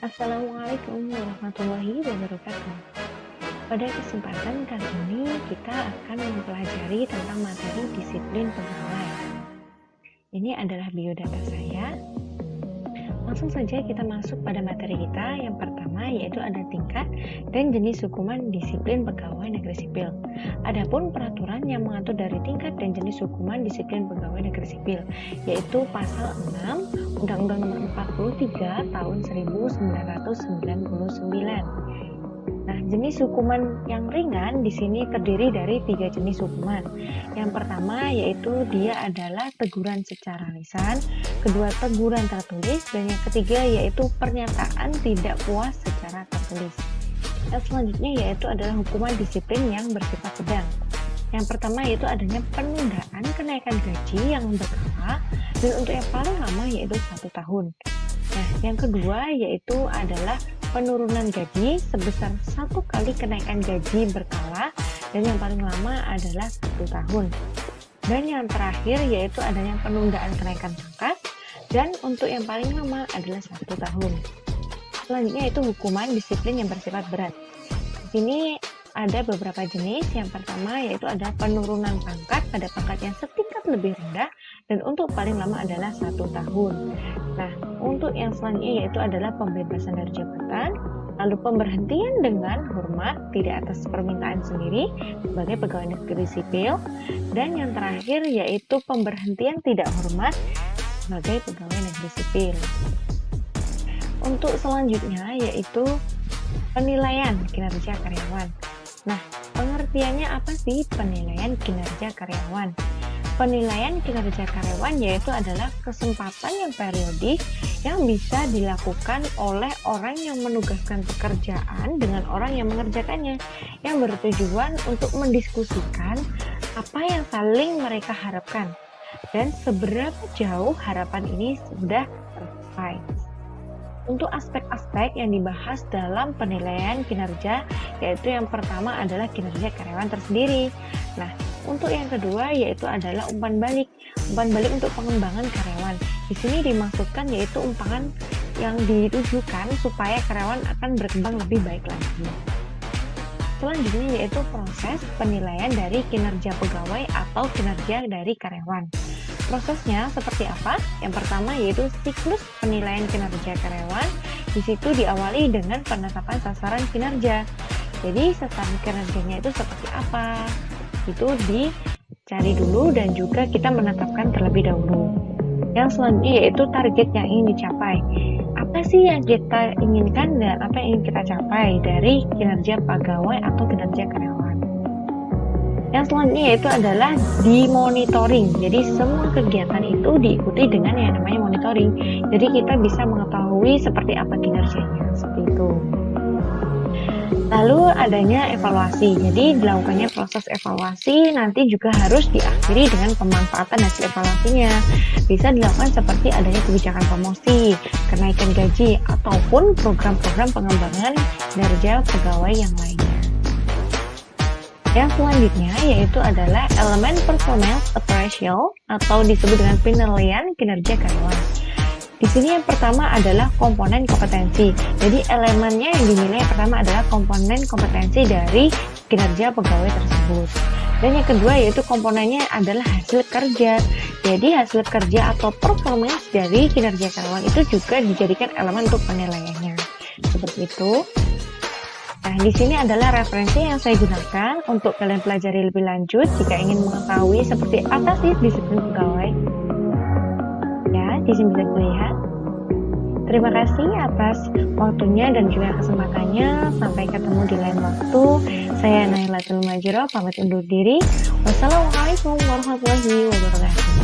Assalamualaikum warahmatullahi wabarakatuh. Pada kesempatan kali ini kita akan mempelajari tentang materi disiplin pegawai. Ini adalah biodata saya. Langsung saja kita masuk pada materi kita. Yang pertama yaitu ada tingkat dan jenis hukuman disiplin pegawai negeri sipil. Adapun peraturan yang mengatur dari tingkat dan jenis hukuman disiplin pegawai negeri sipil, yaitu pasal 6 Undang-Undang Nomor 43 Tahun 1999. Nah, jenis hukuman yang ringan di sini terdiri dari 3 jenis hukuman. Yang pertama yaitu dia adalah teguran secara lisan, kedua teguran tertulis, dan yang ketiga yaitu pernyataan tidak puas secara tertulis. Dan selanjutnya yaitu adalah hukuman disiplin yang bersifat sedang. Yang pertama yaitu adanya penundaan kenaikan gaji yang berkala dan untuk yang paling lama yaitu 1 tahun. Nah, yang kedua yaitu adalah penurunan gaji sebesar 1 kali kenaikan gaji berkala dan yang paling lama adalah 1 tahun. Dan yang terakhir yaitu adanya penundaan kenaikan pangkat dan untuk yang paling lama adalah 1 tahun. Selanjutnya itu hukuman disiplin yang bersifat berat. Di sini ada beberapa jenis. Yang pertama yaitu ada penurunan pangkat pada pangkat yang setingkat lebih rendah dan untuk paling lama adalah 1 tahun. Nah, untuk yang selanjutnya yaitu adalah pembebasan dari jabatan, lalu pemberhentian dengan hormat tidak atas permintaan sendiri sebagai pegawai negeri sipil, dan yang terakhir yaitu pemberhentian tidak hormat sebagai pegawai negeri sipil. Untuk selanjutnya yaitu penilaian kinerja karyawan. Nah, pengertiannya apa sih penilaian kinerja karyawan? Penilaian kinerja karyawan yaitu adalah kesempatan yang periodik yang bisa dilakukan oleh orang yang menugaskan pekerjaan dengan orang yang mengerjakannya, yang bertujuan untuk mendiskusikan apa yang saling mereka harapkan dan seberapa jauh harapan ini sudah tercapai. Untuk aspek-aspek yang dibahas dalam penilaian kinerja, yaitu yang pertama adalah kinerja karyawan tersendiri. Nah, untuk yang kedua yaitu adalah umpan balik. Umpan balik untuk pengembangan karyawan. Di sini dimaksudkan yaitu umpan yang ditujukan supaya karyawan akan berkembang lebih baik lagi. Selanjutnya yaitu proses penilaian dari kinerja pegawai atau kinerja dari karyawan. Prosesnya seperti apa? Yang pertama yaitu siklus penilaian kinerja karyawan. Di situ diawali dengan penetapan sasaran kinerja. Jadi sasaran kinerjanya itu seperti apa? Itu dicari dulu dan juga kita menetapkan terlebih dahulu. Yang selanjutnya yaitu target yang ingin dicapai. Apa sih yang kita inginkan dan apa yang ingin kita capai dari kinerja pegawai atau kinerja karyawan? Yang selanjutnya yaitu adalah dimonitoring. Jadi semua kegiatan itu diikuti dengan yang namanya monitoring. Jadi kita bisa mengetahui seperti apa kinerjanya, seperti itu. Lalu adanya evaluasi. Jadi dilakukannya proses evaluasi nanti juga harus diakhiri dengan pemanfaatan hasil evaluasinya. Bisa dilakukan seperti adanya kebijakan promosi, kenaikan gaji, ataupun program-program pengembangan kinerja pegawai yang lainnya. Yang selanjutnya yaitu adalah elemen performance appraisal atau disebut dengan penilaian kinerja karyawan. Di sini yang pertama adalah komponen kompetensi. Jadi elemennya yang dinilai pertama adalah komponen kompetensi dari kinerja pegawai tersebut. Dan yang kedua yaitu komponennya adalah hasil kerja. Jadi hasil kerja atau performance dari kinerja karyawan itu juga dijadikan elemen untuk penilaiannya. Seperti itu. Nah, di sini adalah referensi yang saya gunakan untuk kalian pelajari lebih lanjut jika ingin mengetahui seperti apa sih disiplin pegawai. Ya, di sini bisa dilihat. Terima kasih atas waktunya dan juga kesempatannya. Sampai ketemu di lain waktu. Saya Nailatul Majro, pamit undur diri. Wassalamualaikum warahmatullahi wabarakatuh.